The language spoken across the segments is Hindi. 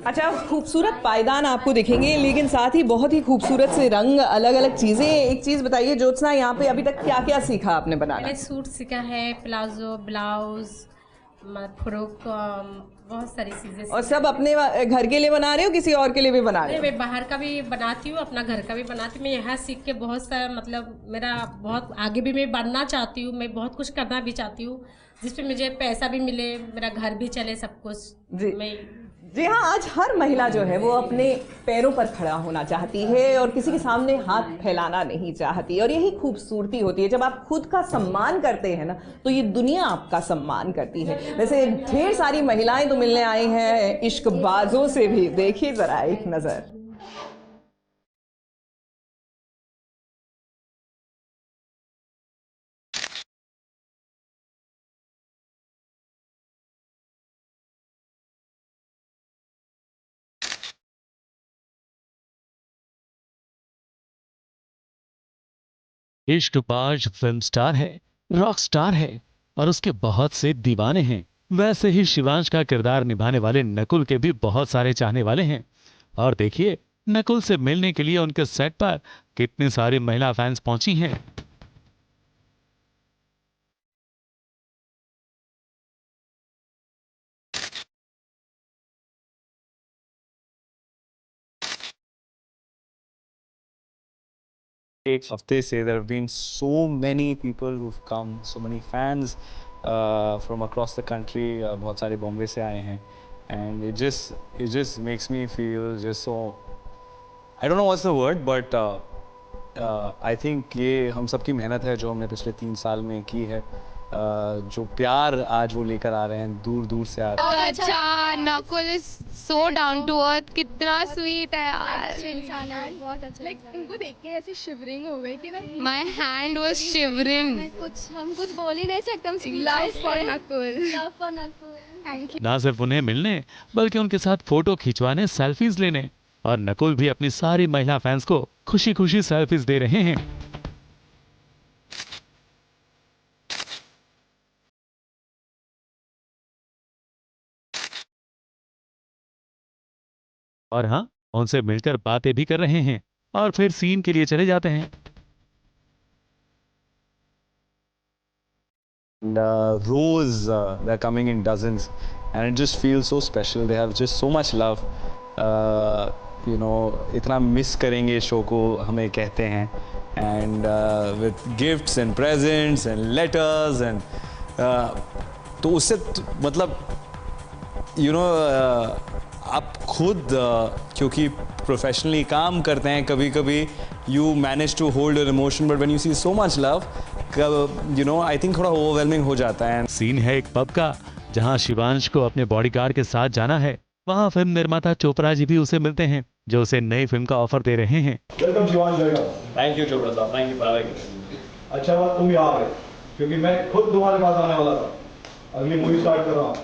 अच्छा, खूबसूरत पायदान आपको दिखेंगे, लेकिन साथ ही बहुत ही खूबसूरत से रंग, अलग अलग चीज़ें। एक चीज़ बताइए ज्योत्सना, यहाँ पे अभी तक क्या क्या सीखा आपने बनाना? मैंने सूट सीखा है, प्लाजो, ब्लाउज, फ्रॉक, बहुत सारी चीज़ें और सीखी सब हैं। अपने घर के लिए बना रहे हो, किसी और के लिए भी बना रहे नहीं, हो? मैं बाहर का भी बनाती हूँ, अपना घर का भी बनाती हूँ। मैं यहाँ सीख के बहुत सा मतलब मेरा बहुत आगे भी मैं बढ़ना चाहती हूँ, मैं बहुत कुछ करना भी चाहती हूँ, जिसपे मुझे पैसा भी मिले, मेरा घर भी चले, सब कुछ जी मैं। जी हाँ, आज हर महिला जो है वो अपने पैरों पर खड़ा होना चाहती है और किसी के सामने हाथ फैलाना नहीं चाहती, और यही खूबसूरती होती है। जब आप खुद का सम्मान करते हैं ना, तो ये दुनिया आपका सम्मान करती है। वैसे ढेर सारी महिलाएं तो मिलने आई हैं इश्कबाजों से भी, देखिए जरा एक नजर। इश्कबाज फिल्म स्टार है, रॉक स्टार है और उसके बहुत से दीवाने हैं। वैसे ही शिवांश का किरदार निभाने वाले नकुल के भी बहुत सारे चाहने वाले हैं। और देखिए, नकुल से मिलने के लिए उनके सेट पर कितनी सारी महिला फैंस पहुंची हैं। एक हफ्ते से there have been so many people who've come, so many fans from across the country. बहुत सारे बॉम्बे से आए हैं, and it just makes me feel just so, I don't know what's the word, but I think ये हम सबकी मेहनत है जो हमने पिछले 3 साल में की है। जो प्यार आज वो लेकर आ रहे हैं, दूर दूर से आ रहे हैं। अच्छा, Nakul is so down to earth, कितना स्वीट है यार, इंसान है, बहुत अच्छा। उनको देख के ऐसे शिवरिंग हो गई कि ना, माय हैंड वाज शिवरिंग। हम कुछ बोल ही नहीं सकते, हम love for Nakul, love for Nakul. Thank you. ना सिर्फ उन्हें मिलने, बल्कि उनके साथ फोटो खिंचवाने, सेल्फीज लेने, और नकुल भी अपनी सारी महिला फैंस को खुशी खुशी सेल्फीज दे रहे हैं। और हाँ, उनसे मिलकर बातें भी कर रहे हैं और फिर सीन के लिए चले जाते हैं। And rows, they're coming in dozens, and it just feels so special. They have just so much love. You know, इतना मिस करेंगे शो को हमें कहते हैं, and with gifts and presents and letters and तो उससे मतलब you know, आप खुद क्योंकि प्रोफेशनली काम करते हैं, कभी कभी you manage to hold your emotion, but when you see so much love, you know, I think थोड़ा ओवरवेलमिंग हो जाता है। सीन है एक पब का, जहां शिवांश को अपने बॉडीगार्ड के साथ जाना है। वहां फिल्म निर्माता चोपड़ा जी भी उसे मिलते हैं, जो उसे नई फिल्म का ऑफर दे रहे हैं। Welcome Shivansh Begum. Thank you Chopra साहब, thank you for having us. अच्छा बात तुम यहाँ आए, क्योंकि मैं खुद तुम्हारे पास आने वाला था। अगली मूवी स्टार्ट कर रहा हूँ,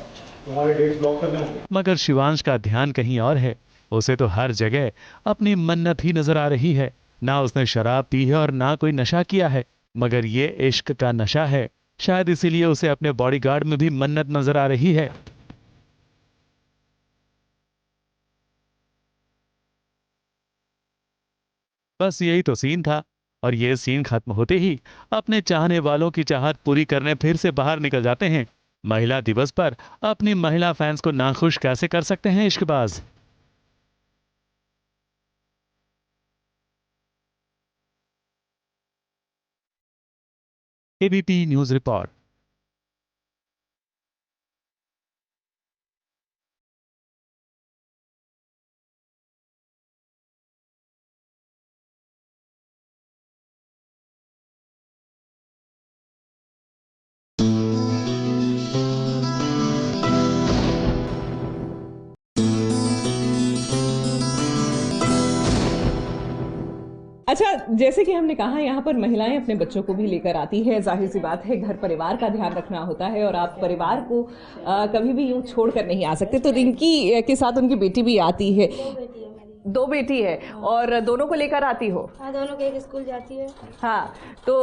तुम्हारे डेट्स ब्लॉक करने होंगे। मगर शिवांश का ध्यान कहीं और है। उसे तो हर जगह अपनी मन्नत ही नजर आ रही है। ना उसने शराब पी है और ना कोई नशा किया है, मगर ये इश्क का नशा है। शायद इसीलिए उसे अपने बॉडीगार्ड में भी मन्नत नजर आ रही है। बस यही तो सीन था, और ये सीन खत्म होते ही अपने चाहने वालों की चाहत पूरी करने फिर से बाहर निकल जाते हैं। महिला दिवस पर अपनी महिला फैंस को नाखुश कैसे कर सकते हैं इश्कबाज। ABP news report. अच्छा, जैसे कि हमने कहा, यहाँ पर महिलाएं अपने बच्चों को भी लेकर आती है। जाहिर सी बात है, घर परिवार का ध्यान रखना होता है और आप परिवार को कभी भी यूं छोड़ कर नहीं आ सकते। तो रिंकी के साथ उनकी बेटी भी आती है। दो बेटी है, और दोनों को लेकर आती हो? हाँ, दोनों के एक स्कूल जाती है। हाँ, तो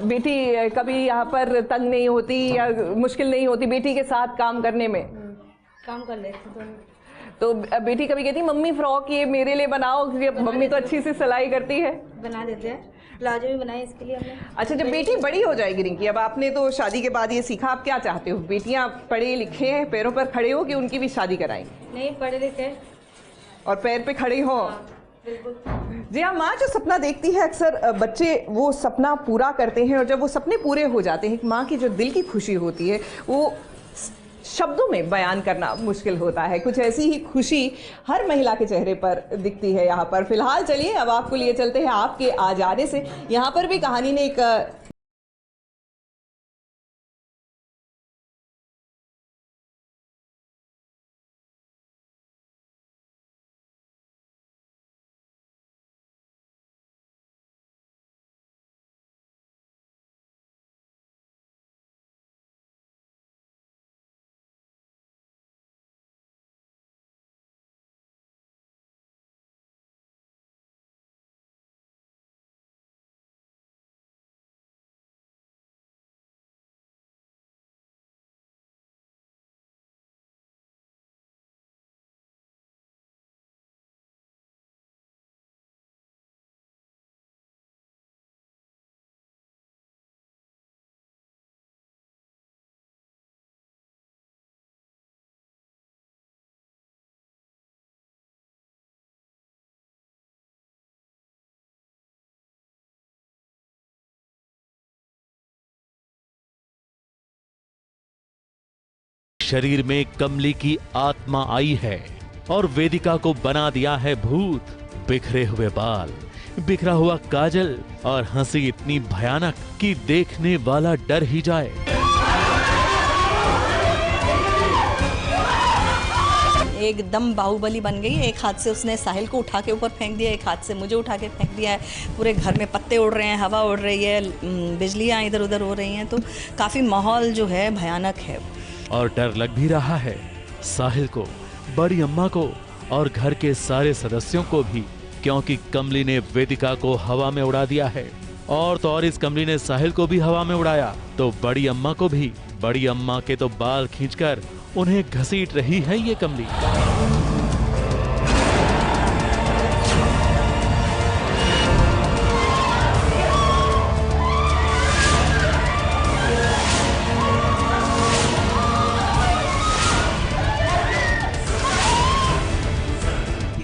बेटी कभी यहाँ पर तंग नहीं होती या मुश्किल नहीं होती बेटी के साथ काम करने में? काम कर लेते दोनों। तो बेटी कभी कहती मम्मी फ्रॉक ये मेरे लिए बनाओ, क्योंकि मम्मी तो अच्छी से सिलाई करती है। बना देते हैं, प्लाजो भी बनाए इसके लिए हमने। अच्छा, जब बेटी बड़ी हो जाएगी रिंकी, अब आपने तो शादी के बाद ये सीखा, आप क्या चाहते हो? बेटियां पढ़े लिखे हैं, पैरों पर खड़े हो, कि उनकी भी शादी कराएं? नहीं, पढ़े लिखे और पैर पे खड़े हो। बिल्कुल। जी हाँ, माँ जो सपना देखती है अक्सर बच्चे वो सपना पूरा करते हैं, और जब वो सपने पूरे हो जाते हैं, माँ की जो दिल की खुशी होती है वो शब्दों में बयान करना मुश्किल होता है। कुछ ऐसी ही खुशी हर महिला के चेहरे पर दिखती है यहाँ पर। फिलहाल चलिए अब आपको लिए चलते हैं आपके आ जाने से। यहाँ पर भी कहानी ने एक शरीर में कमली की आत्मा आई है और वेदिका को बना दिया है भूत। बिखरे हुए बाल, बिखरा हुआ काजल और हंसी इतनी भयानक कि देखने वाला डर ही जाए। एकदम बाहुबली बन गई। एक हाथ से उसने साहिल को उठा के ऊपर फेंक दिया, एक हाथ से मुझे उठा के फेंक दिया है। पूरे घर में पत्ते उड़ रहे हैं, हवा उड़ रही है, बिजलियां इधर उधर हो रही हैं, तो काफ़ी माहौल जो है भयानक है। और डर लग भी रहा है साहिल को, बड़ी अम्मा को और घर के सारे सदस्यों को भी, क्योंकि कमली ने वेदिका को हवा में उड़ा दिया है। और तो और इस कमली ने साहिल को भी हवा में उड़ाया तो बड़ी अम्मा को भी। बड़ी अम्मा के तो बाल खींचकर उन्हें घसीट रही है ये कमली।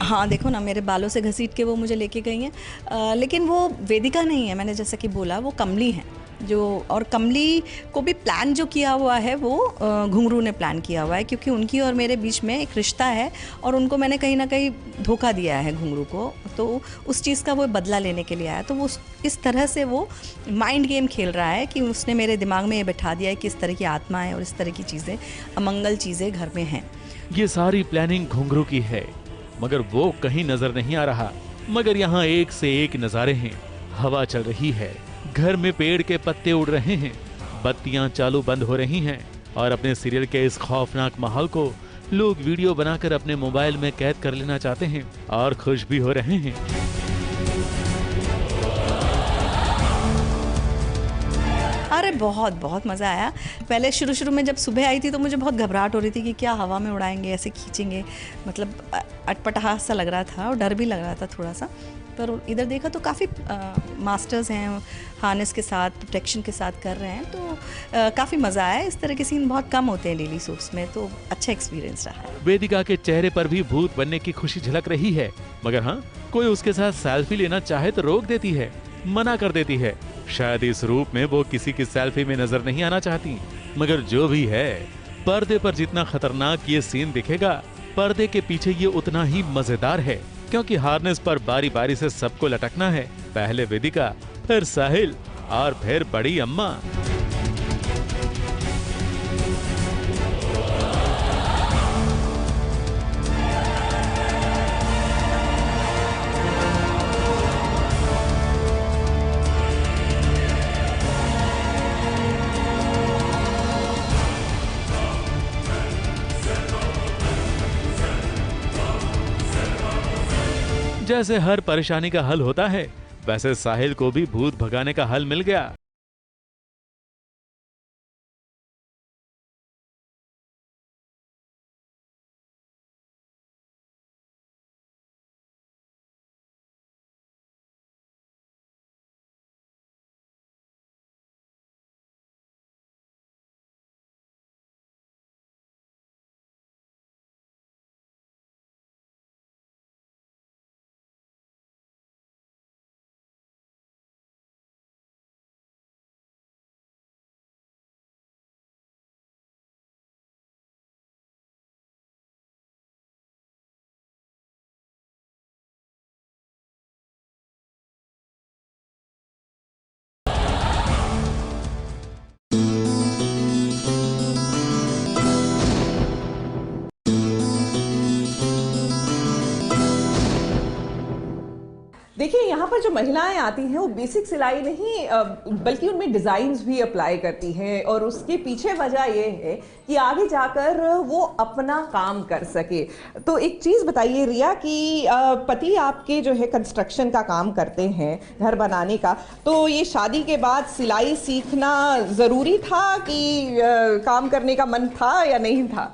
हाँ देखो ना, मेरे बालों से घसीट के वो मुझे लेके गई हैं, लेकिन वो वेदिका नहीं है। मैंने जैसा कि बोला वो कमली है जो, और कमली को भी प्लान जो किया हुआ है वो घुंघरू ने प्लान किया हुआ है, क्योंकि उनकी और मेरे बीच में एक रिश्ता है और उनको मैंने कहीं ना कहीं धोखा दिया है घुंघरू को, तो उस चीज़ का वो बदला लेने के लिए आया। तो वो इस तरह से वो माइंड गेम खेल रहा है कि उसने मेरे दिमाग में ये बैठा दिया है कि इस तरह की आत्मा है और इस तरह की चीज़ें, अमंगल चीज़ें घर में हैं। ये सारी प्लानिंग घुंघरू की है, मगर वो कहीं नजर नहीं आ रहा। मगर यहाँ एक से एक नजारे हैं। हवा चल रही है, घर में पेड़ के पत्ते उड़ रहे हैं, बत्तियां चालू बंद हो रही हैं और अपने सीरियल के इस खौफनाक माहौल को लोग वीडियो बनाकर अपने मोबाइल में कैद कर लेना चाहते हैं और खुश भी हो रहे हैं। अरे बहुत बहुत मज़ा आया। पहले शुरू में जब सुबह आई थी तो मुझे बहुत घबराहट हो रही थी कि क्या हवा में उड़ाएंगे, ऐसे खींचेंगे, मतलब अटपटा सा लग रहा था और डर भी लग रहा था थोड़ा सा। पर इधर देखा तो काफ़ी मास्टर्स हैं, हार्नेस के साथ, प्रोटेक्शन के साथ कर रहे हैं, तो काफ़ी मज़ा आया। इस तरह के सीन बहुत कम होते हैं लिली सूट्स में, तो अच्छा एक्सपीरियंस रहा है। वेदिका के चेहरे पर भी भूत बनने की खुशी झलक रही है, मगर हाँ, कोई उसके साथ सेल्फी लेना चाहे तो रोक देती है, मना कर देती है। शायद इस रूप में वो किसी की सेल्फी में नजर नहीं आना चाहती। मगर जो भी है, पर्दे पर जितना खतरनाक ये सीन दिखेगा, पर्दे के पीछे ये उतना ही मजेदार है, क्योंकि हार्नेस पर बारी बारी से सबको लटकना है। पहले वेदिका, फिर साहिल और फिर बड़ी अम्मा। जैसे हर परेशानी का हल होता है, वैसे साहिल को भी भूत भगाने का हल मिल गया। देखिए यहाँ पर जो महिलाएं आती हैं वो बेसिक सिलाई नहीं बल्कि उनमें डिज़ाइंस भी अप्लाई करती हैं, और उसके पीछे वजह ये है कि आगे जाकर वो अपना काम कर सके। तो एक चीज़ बताइए रिया कि पति आपके जो है कंस्ट्रक्शन का काम करते हैं, घर बनाने का, तो ये शादी के बाद सिलाई सीखना ज़रूरी था कि काम करने का मन था या नहीं था?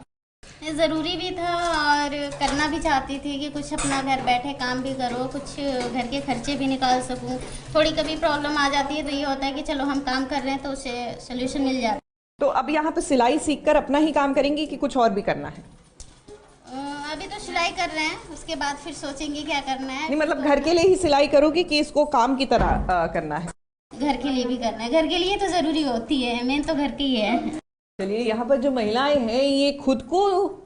ज़रूरी भी था और करना भी चाहती थी कि कुछ अपना घर बैठे काम भी करो, कुछ घर के खर्चे भी निकाल सकूं। थोड़ी कभी प्रॉब्लम आ जाती है तो ये होता है कि चलो हम काम कर रहे हैं तो उसे सोल्यूशन मिल जाता है। तो अब यहाँ पे सिलाई सीखकर अपना ही काम करेंगी कि कुछ और भी करना है? अभी तो सिलाई कर रहे हैं, उसके बाद फिर सोचेंगे क्या करना है। नहीं मतलब घर के लिए ही सिलाई करोगी कि इसको काम की तरह करना है? घर के लिए भी करना है, घर के लिए तो ज़रूरी होती है, मेन तो घर की ही है। चलिए यहाँ पर जो महिलाएं हैं ये खुद को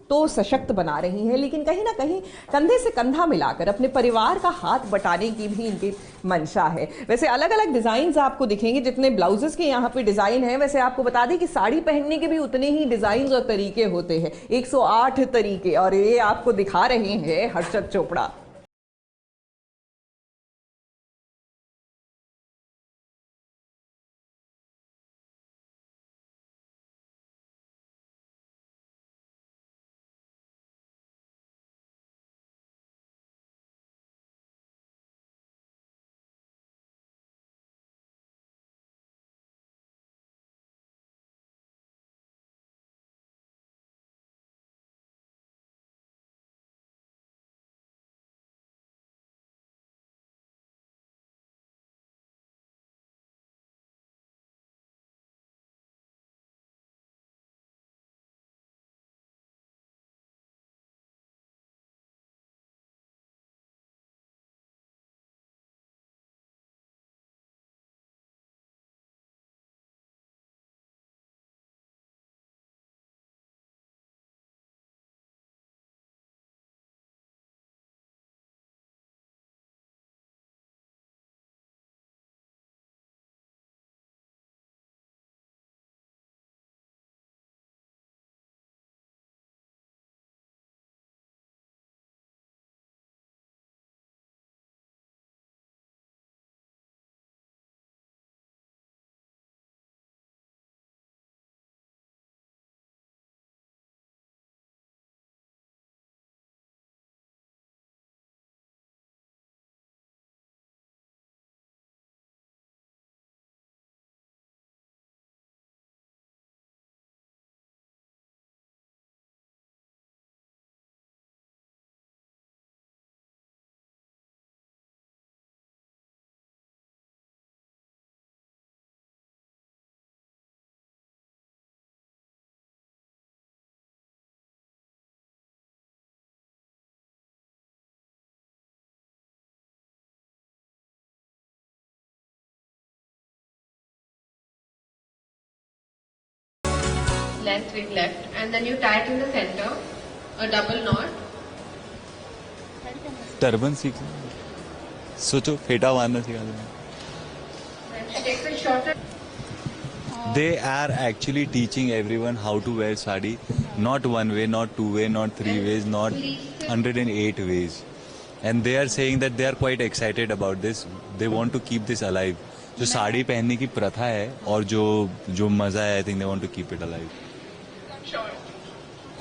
तो सशक्त बना रही हैं, लेकिन कहीं ना कहीं कंधे से कंधा मिलाकर अपने परिवार का हाथ बटाने की भी इनकी मंशा है। वैसे अलग अलग डिज़ाइंस आपको दिखेंगे, जितने ब्लाउजेस के यहाँ पे डिज़ाइन हैं, वैसे आपको बता दें कि साड़ी पहनने के भी उतने ही डिज़ाइन और तरीके होते हैं, 108 तरीके, और ये आपको दिखा रहे हैं Harshad Chopra. Length with left, and then you tie it in the center, a double knot. Turban सीख सोचो, फेटा बांधना सिखा दो। Then she takes a shorter. They are actually teaching everyone how to wear sari, not one way, not two way, not three ways, not 108 ways, and they are saying that they are quite excited about this. They want to keep this alive. जो साड़ी पहनने की प्रथा है और जो मजा है, I think they want to keep it alive.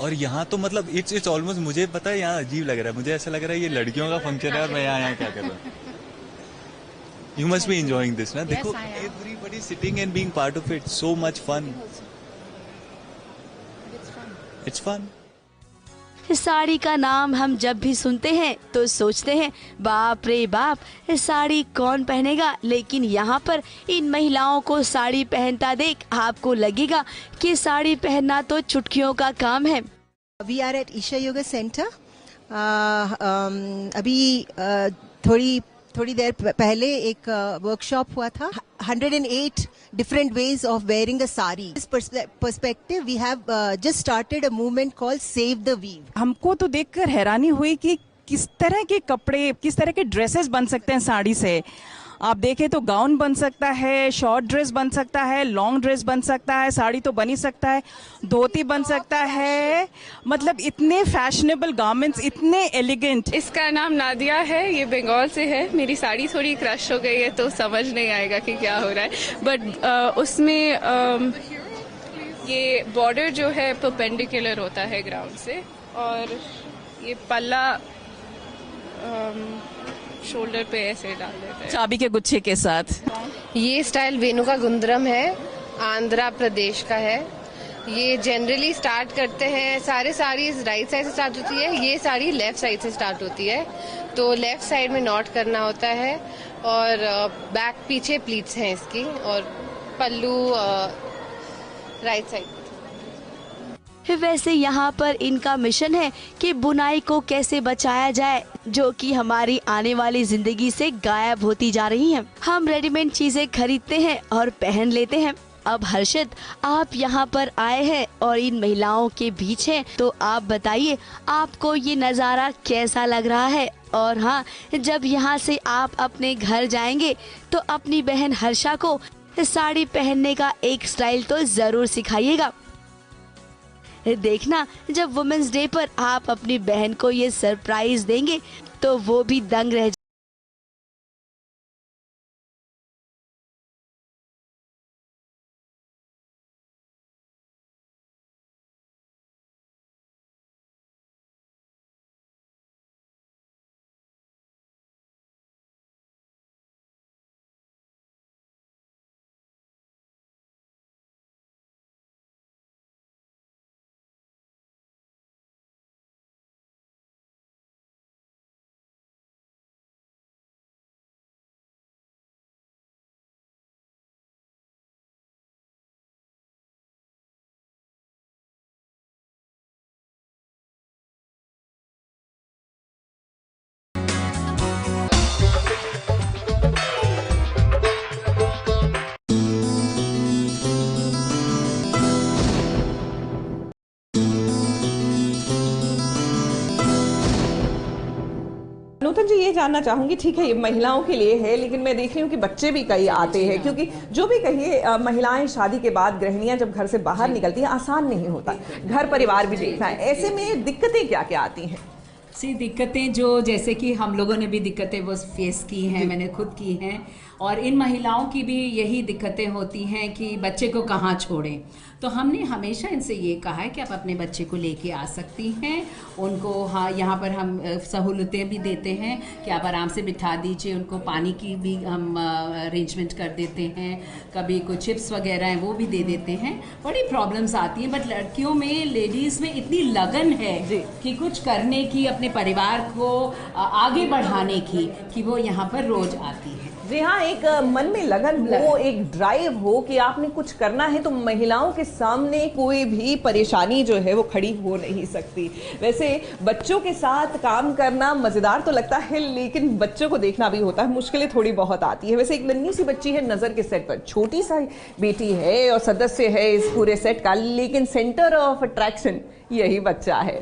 और यहाँ तो मतलब इट्स ऑलमोस्ट, मुझे पता है यहाँ अजीब लग रहा है, मुझे ऐसा लग रहा है ये लड़कियों का फंक्शन है और मैं यहाँ क्या कर रहा हूँ। You must be enjoying this ना, देखो everybody sitting and being part of it, so much fun, it's fun. इस साड़ी का नाम हम जब भी सुनते हैं तो सोचते हैं बाप रे बाप, इस साड़ी कौन पहनेगा, लेकिन यहाँ पर इन महिलाओं को साड़ी पहनता देख आपको लगेगा कि साड़ी पहनना तो चुटकियों का काम है। We are at Isha Yoga centre. अभी थोड़ी देर पहले एक वर्कशॉप हुआ था, 108 different ways of wearing a sari. This perspective, we have just started a movement called Save the Weave. हमको तो देखकर हैरानी हुई कि किस तरह के कपड़े, किस तरह के ड्रेसेस बन सकते हैं साड़ी से, आप देखें तो गाउन बन सकता है, शॉर्ट ड्रेस बन सकता है, लॉन्ग ड्रेस बन सकता है, साड़ी तो बन ही सकता है, धोती बन सकता है, मतलब इतने फैशनेबल गारमेंट्स, इतने एलिगेंट। इसका नाम नादिया है, ये बंगाल से है। मेरी साड़ी थोड़ी क्रश हो गई है तो समझ नहीं आएगा कि क्या हो रहा है, बट उसमें ये बॉर्डर जो है परपेंडिकुलर होता है ग्राउंड से, और ये पल्ला शोल्डर पे ऐसे डाल देते हैं चाबी के गुच्छे के साथ। ये स्टाइल वेणुका गुंदरम है, आंध्र प्रदेश का है। ये जनरली स्टार्ट करते हैं, सारे साड़ी राइट साइड से स्टार्ट होती है, ये साड़ी लेफ्ट साइड से स्टार्ट होती है। तो लेफ्ट साइड में नॉट करना होता है और बैक पीछे प्लीट्स हैं इसकी, और पल्लू राइट साइड। वैसे यहाँ पर इनका मिशन है कि बुनाई को कैसे बचाया जाए, जो कि हमारी आने वाली जिंदगी से गायब होती जा रही है। हम रेडीमेड चीजें खरीदते हैं और पहन लेते हैं। अब हर्षित, आप यहाँ पर आए हैं और इन महिलाओं के बीच हैं, तो आप बताइए आपको ये नज़ारा कैसा लग रहा है। और हाँ, जब यहाँ से आप अपने घर जाएंगे तो अपनी बहन हर्षा को साड़ी पहनने का एक स्टाइल तो जरूर सिखाइएगा। देखना, जब वुमेन्स डे पर आप अपनी बहन को ये सरप्राइज देंगे तो वो भी दंग रह नूतन जी, ये जानना चाहूंगी, ठीक है ये महिलाओं के लिए है, लेकिन मैं देख रही हूँ कि बच्चे भी कई आते हैं, क्योंकि जो भी कहिए महिलाएं शादी के बाद, गृहिणियां जब घर से बाहर निकलती हैं, आसान नहीं होता, घर परिवार भी देखना है। ऐसे में दिक्कतें क्या क्या आती हैं? दिक्कतें जो, जैसे कि हम लोगों ने भी दिक्कतें वो फेस की हैं, मैंने खुद की हैं, और इन महिलाओं की भी यही दिक्कतें होती हैं कि बच्चे को कहाँ छोड़ें। तो हमने हमेशा इनसे ये कहा है कि आप अपने बच्चे को लेके आ सकती हैं, उनको हाँ यहाँ पर हम सहूलतें भी देते हैं कि आप आराम से बिठा दीजिए, उनको पानी की भी हम अरेंजमेंट कर देते हैं, कभी कोई चिप्स वगैरह हैं वो भी दे देते हैं। बड़ी प्रॉब्लम्स आती हैं, बट लड़कियों में, लेडीज़ में इतनी लगन है कि कुछ करने की, अपने परिवार को आगे बढ़ाने की, कि वो यहाँ पर रोज़ आती है। जी हाँ, एक मन में लगन हो, एक ड्राइव हो कि आपने कुछ करना है, तो महिलाओं के सामने कोई भी परेशानी जो है वो खड़ी हो नहीं सकती। वैसे बच्चों के साथ काम करना मज़ेदार तो लगता है, लेकिन बच्चों को देखना भी होता है, मुश्किलें थोड़ी बहुत आती है। वैसे एक नन्ही सी बच्ची है नज़र के सेट पर, छोटी सा बेटी है और सदस्य है इस पूरे सेट का, लेकिन सेंटर ऑफ अट्रैक्शन यही बच्चा है।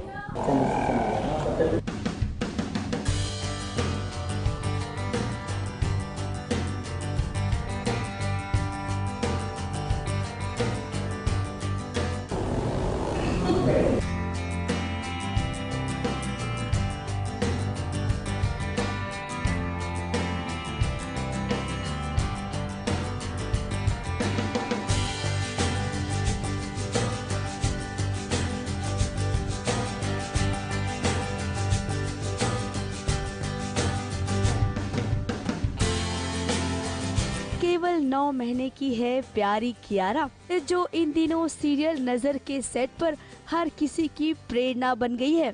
केवल 9 महीने की है प्यारी कियारा, जो इन दिनों सीरियल नजर के सेट पर हर किसी की प्रेरणा बन गई है।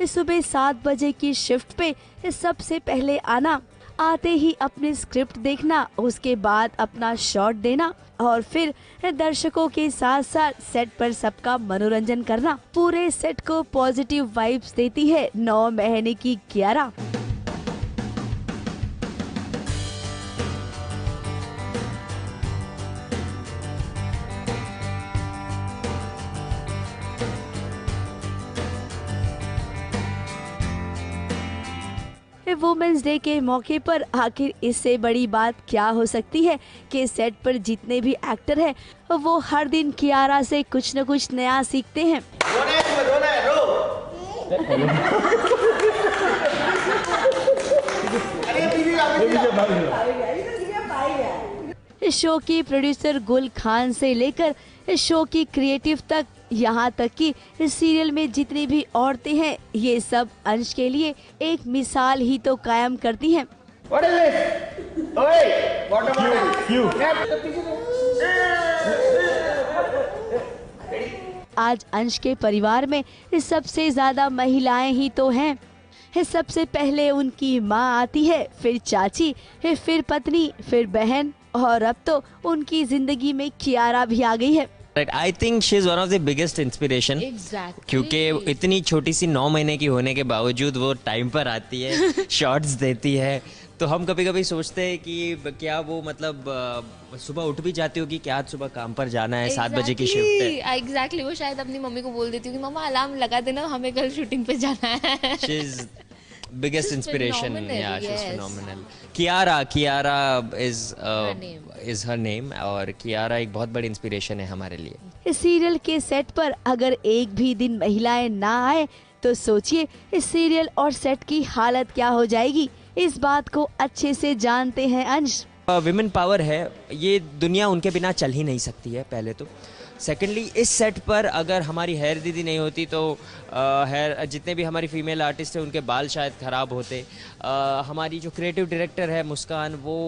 सुबह 7 बजे की शिफ्ट पे सबसे पहले आना, आते ही अपने स्क्रिप्ट देखना, उसके बाद अपना शॉट देना और फिर दर्शकों के साथ साथ सेट पर सबका मनोरंजन करना। पूरे सेट को पॉजिटिव वाइब्स देती है 9 महीने की कियारा। वुमेन्स डे के मौके पर आखिर इससे बड़ी बात क्या हो सकती है कि सेट पर जितने भी एक्टर हैं वो हर दिन कियारा से कुछ न कुछ नया सीखते हैं। शो की प्रोड्यूसर गुल खान से लेकर शो की क्रिएटिव तक, यहाँ तक कि सीरियल में जितनी भी औरतें हैं ये सब अंश के लिए एक मिसाल ही तो कायम करती हैं। आज अंश के परिवार में सबसे ज्यादा महिलाएं ही तो हैं। सबसे पहले उनकी माँ आती है, फिर चाची, फिर पत्नी, फिर बहन और अब तो उनकी जिंदगी में कियारा भी आ गई है। I think she is one of the biggest inspiration. Exactly. क्योंकि इतनी छोटी सी 9 महीने की होने के बावजूद वो टाइम पर आती है, शॉट्स देती है। तो हम कभी कभी सोचते हैं कि क्या वो मतलब सुबह उठ भी जाती होगी कि आज सुबह काम पर जाना है, 7 बजे की शिफ्ट है। एग्जैक्टली वो शायद अपनी मम्मी को बोल देती हूँ कि मम्मा अलार्म लगा देना, हमें कल शूटिंग पे जाना है। She is biggest inspiration. phenomenal, Yeah, she's yes. phenomenal. Kiara is her name और कियारा एक बहुत बड़ी इंस्पिरेशन है हमारे लिए। इस सीरियल के सेट पर अगर एक भी दिन महिलाएं ना आए तो सोचिए इस सीरियल और सेट की हालत क्या हो जाएगी। इस बात को अच्छे से जानते हैं अंश। विमेन पावर है, ये दुनिया उनके बिना चल ही नहीं सकती है पहले तो। सेकेंडली इस सेट पर अगर हमारी हेयर दीदी नहीं होती तो हेयर जितने भी हमारी फीमेल आर्टिस्ट हैं उनके बाल शायद ख़राब होते। हमारी जो क्रिएटिव डायरेक्टर है मुस्कान, वो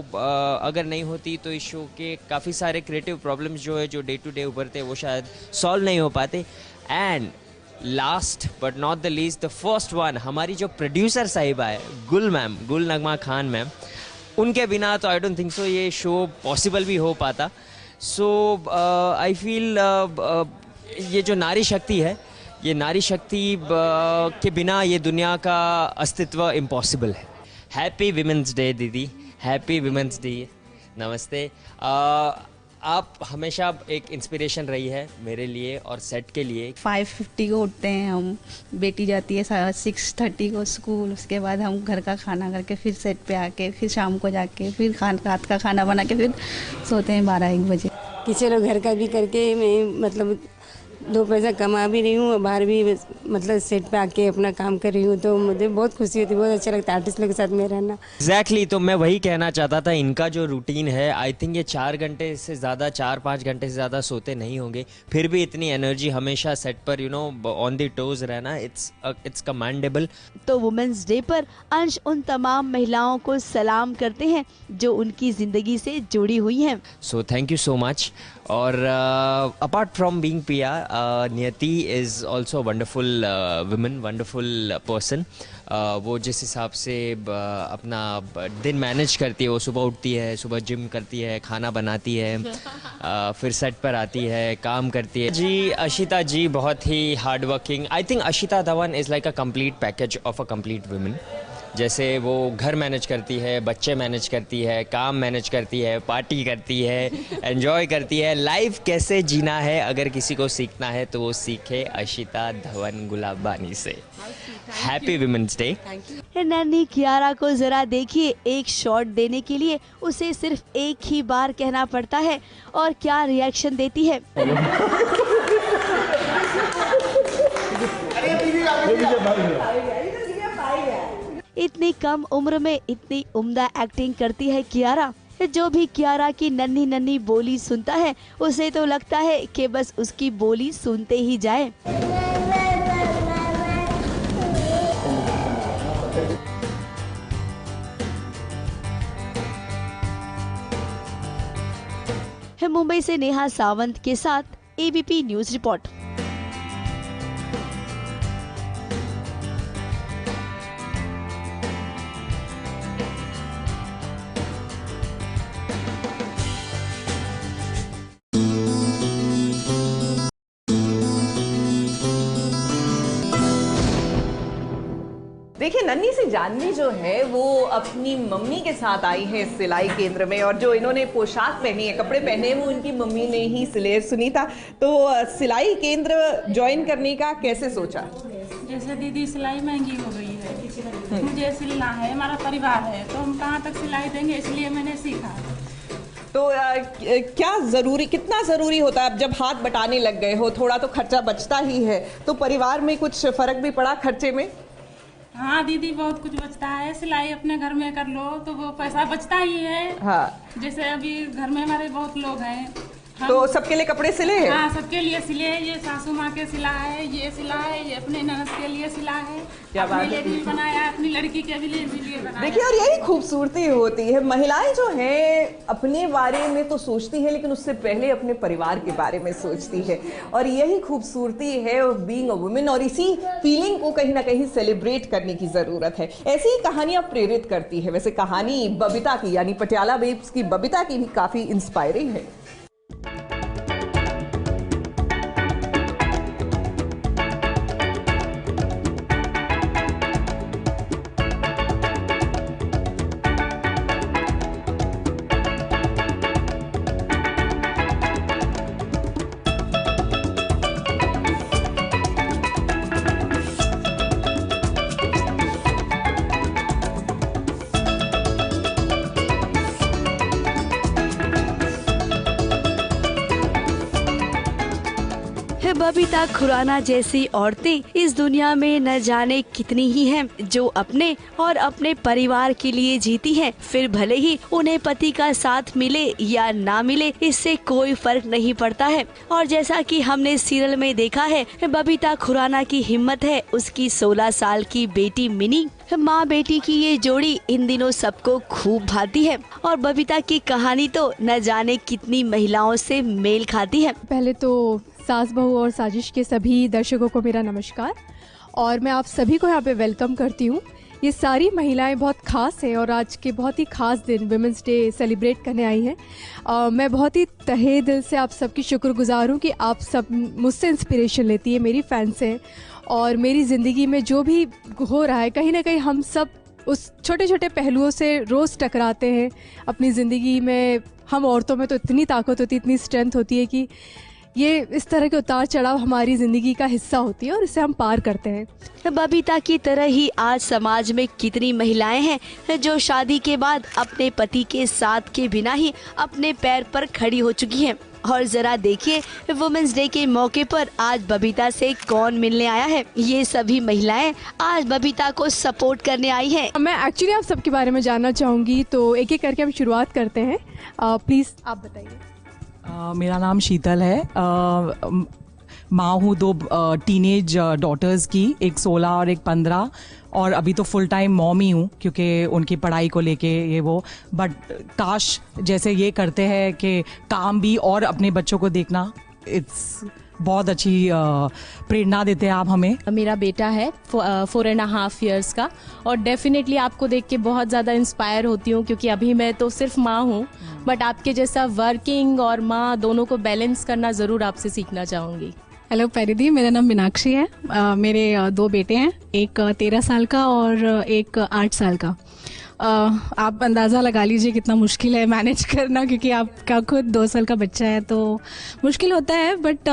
अगर नहीं होती तो इस शो के काफ़ी सारे क्रिएटिव प्रॉब्लम्स जो है जो डे टू डे उभरते वो शायद सॉल्व नहीं हो पाते। And last but not the least, the first one, हमारी जो प्रोड्यूसर साहिबा है गुल मैम, गुल नगमा खान मैम, उनके बिना तो आई डोंट थिंक सो ये शो पॉसिबल भी हो पाता। सो आई फील ये जो नारी शक्ति है, ये नारी शक्ति के बिना ये दुनिया का अस्तित्व इम्पॉसिबल है। हैप्पी विमेंस डे दीदी, हैप्पी विमेंस डे, नमस्ते। आप हमेशा एक इंस्पिरेशन रही है मेरे लिए और सेट के लिए। 5:50 को उठते हैं हम, बेटी जाती है 6:30 को स्कूल, उसके बाद हम घर का खाना करके फिर सेट पे आके फिर शाम को जाके फिर रात का खाना बना के फिर सोते हैं 12-1 बजे। कि चलो घर का भी करके मैं मतलब 2 पैसा कमा भी रही हूँ, बाहर भी मतलब सेट पे आके अपना काम कर रही हूँ, तो मुझे बहुत खुशी होती है, बहुत अच्छा लगता है आर्टिस्ट लोग के साथ में रहना। एग्जैक्टली तो मैं वही कहना चाहता था, इनका जो रूटीन है आई थिंक ये 4 घंटे से ज़्यादा, 4-5 घंटे से ज़्यादा सोते नहीं होंगे, फिर भी इतनी एनर्जी हमेशा सेट पर you know on the toes रहना, इट्स कमांडेबल। तो वुमेन्स डे पर अंश उन तमाम महिलाओं को सलाम करते हैं जो उनकी ज़िंदगी से जुड़ी हुई हैं। So thank you so much. और अपार्ट फ्रॉम बीइंग पिया, नियति is also wonderful woman, wonderful person. वो जिस हिसाब से अपना दिन मैनेज करती है, वो सुबह उठती है, सुबह जिम करती है, खाना बनाती है, फिर सेट पर आती है, काम करती है। जी अशिता जी बहुत ही hard working. I think Ashita Dhawan is like a complete package of a complete woman. जैसे वो घर मैनेज करती है, बच्चे मैनेज करती है, काम मैनेज करती है, पार्टी करती है, एंजॉय करती है। लाइफ कैसे जीना है अगर किसी को सीखना है तो वो सीखे अशिता धवन गुलाबानी से। Happy women's day. नन्ही कियारा को जरा देखिए, एक शॉट देने के लिए उसे सिर्फ एक ही बार कहना पड़ता है और क्या रिएक्शन देती है। इतनी कम उम्र में इतनी उम्दा एक्टिंग करती है कियारा। जो भी कियारा की नन्ही नन्ही बोली सुनता है उसे तो लगता है कि बस उसकी बोली सुनते ही जाए। मुंबई से नेहा सावंत के साथ एबीपी न्यूज रिपोर्ट। देखिए नन्ही सी जानवी जो है वो अपनी मम्मी के साथ आई है इस सिलाई केंद्र में, और जो इन्होंने पोशाक पहनी है, कपड़े पहने हैं, वो इनकी मम्मी ने ही सिले। सुनीता, तो सिलाई केंद्र ज्वाइन करने का कैसे सोचा? जैसे दीदी सिलाई महंगी हो गई है, मुझे सिलना है, हमारा परिवार है, तो हम कहाँ तक सिलाई देंगे, इसलिए मैंने सीखा। तो क्या ज़रूरी, कितना ज़रूरी होता है? अब जब हाथ बटाने लग गए हो, थोड़ा तो खर्चा बचता ही है, तो परिवार में कुछ फ़र्क भी पड़ा खर्चे में? हाँ दीदी, बहुत कुछ बचता है। सिलाई अपने घर में कर लो तो वो पैसा बचता ही है। हाँ, जैसे अभी घर में हमारे बहुत लोग हैं, तो सबके लिए कपड़े सिले हैं? हाँ, सबके लिए सिले हैं। ये सासू माँ के सिला है, ये सिला है, ये अपने ननद के लिए सिला है, क्या बात अपने है। लिए भी बनाया, अपनी लड़की के भी लिए बनाया। देखिए, और यही खूबसूरती होती है। महिलाएं जो हैं अपने बारे में तो सोचती हैं, लेकिन उससे पहले अपने परिवार के बारे में सोचती है, और यही खूबसूरती है ऑफ बीइंग अ वुमेन। और इसी फीलिंग को कहीं ना कहीं सेलिब्रेट करने की ज़रूरत है। ऐसी ही कहानियाँ प्रेरित करती है। वैसे कहानी बबीता की, यानी पटियाला बेब्स की बबीता की भी काफ़ी इंस्पायरिंग है। बबीता खुराना जैसी औरतें इस दुनिया में न जाने कितनी ही हैं, जो अपने और अपने परिवार के लिए जीती हैं। फिर भले ही उन्हें पति का साथ मिले या ना मिले, इससे कोई फर्क नहीं पड़ता है। और जैसा कि हमने सीरियल में देखा है, बबीता खुराना की हिम्मत है उसकी 16 साल की बेटी मिनी। माँ बेटी की ये जोड़ी इन दिनों सबको खूब भाती है, और बबीता की कहानी तो न जाने कितनी महिलाओं से मेल खाती है। पहले तो सास बहू और साजिश के सभी दर्शकों को मेरा नमस्कार, और मैं आप सभी को यहाँ पे वेलकम करती हूँ। ये सारी महिलाएं बहुत ख़ास हैं और आज के बहुत ही ख़ास दिन वुमेंस डे सेलिब्रेट करने आई हैं। मैं बहुत ही तहे दिल से आप सबकी शुक्रगुजार हूँ कि आप सब मुझसे इंस्पिरेशन लेती है, मेरी फैंस हैं, और मेरी ज़िंदगी में जो भी हो रहा है, कहीं ना कहीं हम सब उस छोटे छोटे पहलुओं से रोज़ टकराते हैं अपनी ज़िंदगी में। हम औरतों में तो इतनी ताकत होती है, इतनी स्ट्रेंथ होती है कि ये इस तरह के उतार चढ़ाव हमारी ज़िंदगी का हिस्सा होती है और इसे हम पार करते हैं। बबीता की तरह ही आज समाज में कितनी महिलाएं हैं जो शादी के बाद अपने पति के साथ के बिना ही अपने पैर पर खड़ी हो चुकी हैं। और जरा देखिए, वुमेन्स डे के मौके पर आज बबीता से कौन मिलने आया है। ये सभी महिलाएं आज बबीता को सपोर्ट करने आई हैं। मैं एक्चुअली आप सबके बारे में जानना चाहूँगी, तो एक एक करके हम शुरुआत करते हैं। प्लीज़ आप बताइए। मेरा नाम शीतल है। माँ हूँ 2 टीनेज डॉटर्स की, एक 16 और एक 15, और अभी तो फुल टाइम मॉम ही हूँ क्योंकि उनकी पढ़ाई को लेके ये वो। बट काश जैसे ये करते हैं कि काम भी और अपने बच्चों को देखना, इट्स बहुत अच्छी प्रेरणा देते हैं आप हमें। मेरा बेटा है 4.5 years का, और डेफिनेटली आपको देख के बहुत ज़्यादा इंस्पायर होती हूँ, क्योंकि अभी मैं तो सिर्फ माँ हूँ, बट आपके जैसा वर्किंग और माँ दोनों को बैलेंस करना ज़रूर आपसे सीखना चाहूँगी। हेलो परिधि, मेरा नाम मीनाक्षी है। मेरे 2 बेटे हैं, एक 13 साल का और एक 8 साल का। आप अंदाज़ा लगा लीजिए कितना मुश्किल है मैनेज करना, क्योंकि आपका खुद 2 साल का बच्चा है तो मुश्किल होता है। बट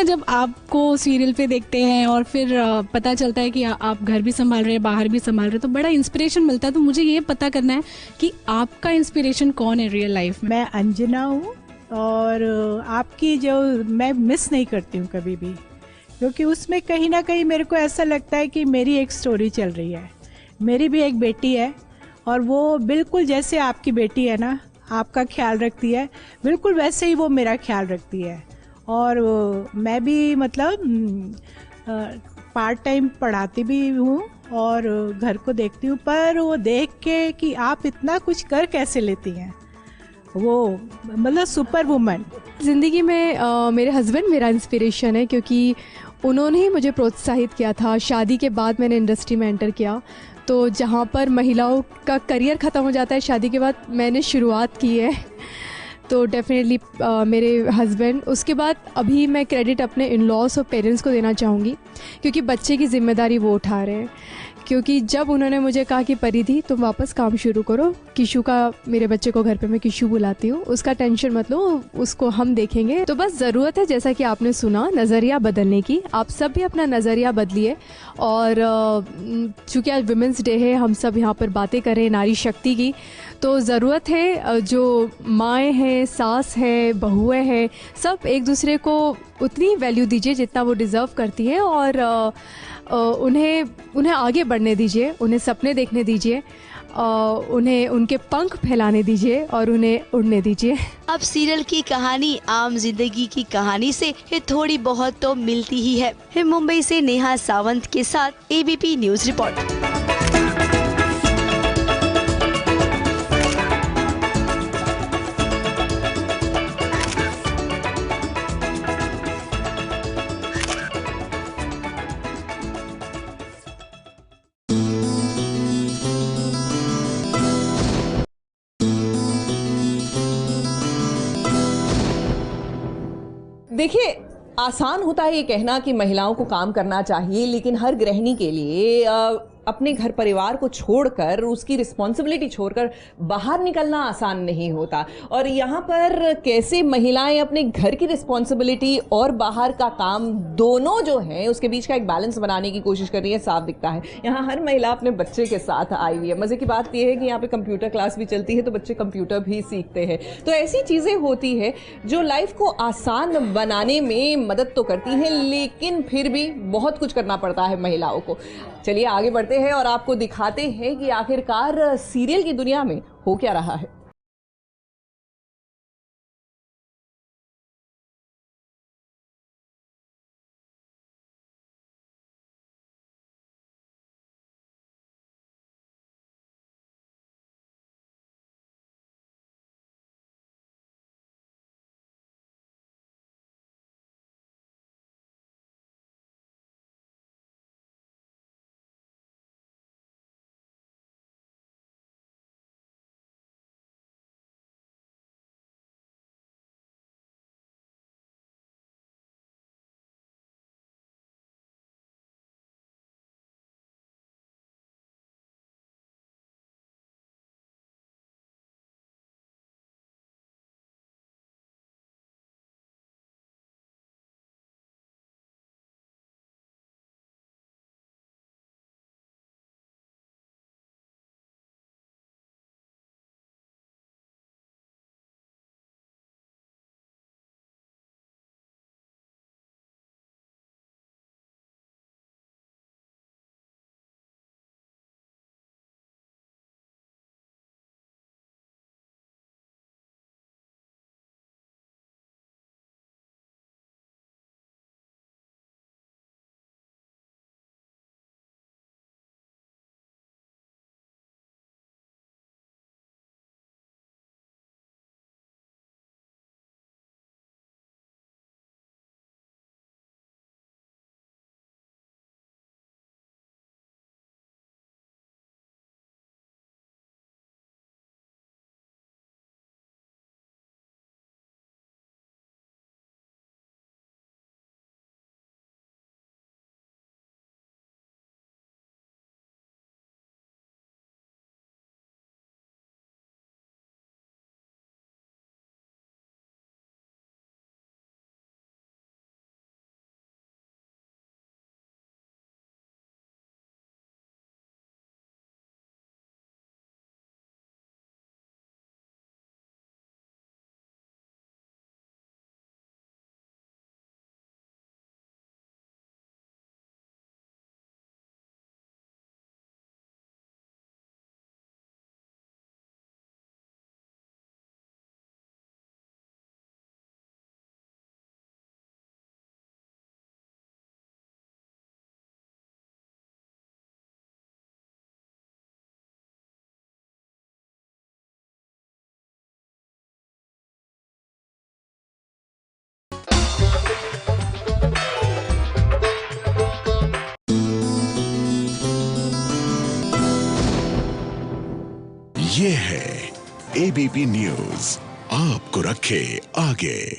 जब आपको सीरियल पे देखते हैं और फिर पता चलता है कि आप घर भी संभाल रहे हैं, बाहर भी संभाल रहे हैं, तो बड़ा इंस्पिरेशन मिलता है। तो मुझे ये पता करना है कि आपका इंस्पिरेशन कौन है रियल लाइफ में। मैं अंजना हूँ, और आपकी जो मैं मिस नहीं करती हूँ कभी भी, क्योंकि उसमें कहीं ना कहीं मेरे को ऐसा लगता है कि मेरी एक स्टोरी चल रही है। मेरी भी एक बेटी है, और वो बिल्कुल जैसे आपकी बेटी है ना, आपका ख्याल रखती है, बिल्कुल वैसे ही वो मेरा ख्याल रखती है। और मैं भी मतलब पार्ट टाइम पढ़ाती भी हूँ और घर को देखती हूँ, पर वो देख के कि आप इतना कुछ कर कैसे लेती हैं, वो मतलब सुपर वुमन। ज़िंदगी में मेरे हस्बैंड मेरा इंस्पिरेशन है, क्योंकि उन्होंने ही मुझे प्रोत्साहित किया था। शादी के बाद मैंने इंडस्ट्री में एंटर किया, तो जहाँ पर महिलाओं का करियर ख़त्म हो जाता है शादी के बाद, मैंने शुरुआत की है। तो डेफिनेटली मेरे हस्बैंड। उसके बाद अभी मैं क्रेडिट अपने इन लॉज और पेरेंट्स को देना चाहूँगी, क्योंकि बच्चे की ज़िम्मेदारी वो उठा रहे हैं। क्योंकि जब उन्होंने मुझे कहा कि परिधि तुम वापस काम शुरू करो, किशु का, मेरे बच्चे को घर पे मैं किशु बुलाती हूँ, उसका टेंशन मत लो, उसको हम देखेंगे। तो बस ज़रूरत है, जैसा कि आपने सुना, नज़रिया बदलने की। आप सब भी अपना नज़रिया बदलिए। और चूँकि आज वुमेंस डे है, हम सब यहाँ पर बातें करें नारी शक्ति की, तो ज़रूरत है जो माएँ हैं, सास है, बहुएँ हैं, सब एक दूसरे को उतनी वैल्यू दीजिए जितना वो डिज़र्व करती है। और उन्हें आगे बढ़ने दीजिए, उन्हें सपने देखने दीजिए, उन्हें उनके पंख फैलाने दीजिए और उन्हें उड़ने दीजिए। अब सीरियल की कहानी आम जिंदगी की कहानी से थोड़ी बहुत तो मिलती ही है। मुंबई से नेहा सावंत के साथ एबीपी न्यूज रिपोर्ट। देखिए, आसान होता है ये कहना कि महिलाओं को काम करना चाहिए, लेकिन हर गृहिणी के लिए अपने घर परिवार को छोड़कर, उसकी रिस्पॉन्सिबिलिटी छोड़कर बाहर निकलना आसान नहीं होता। और यहाँ पर कैसे महिलाएं अपने घर की रिस्पॉन्सिबिलिटी और बाहर का काम दोनों जो हैं उसके बीच का एक बैलेंस बनाने की कोशिश कर रही है, साफ दिखता है। यहाँ हर महिला अपने बच्चे के साथ आई हुई है। मज़े की बात यह है कि यहाँ पे कंप्यूटर क्लास भी चलती है, तो बच्चे कंप्यूटर भी सीखते हैं। तो ऐसी चीज़ें होती है जो लाइफ को आसान बनाने में मदद तो करती हैं, लेकिन फिर भी बहुत कुछ करना पड़ता है महिलाओं को। चलिए आगे बढ़ते हैं और आपको दिखाते हैं कि आखिरकार सीरियल की दुनिया में हो क्या रहा है। ये है एबीपी न्यूज, आपको रखे आगे।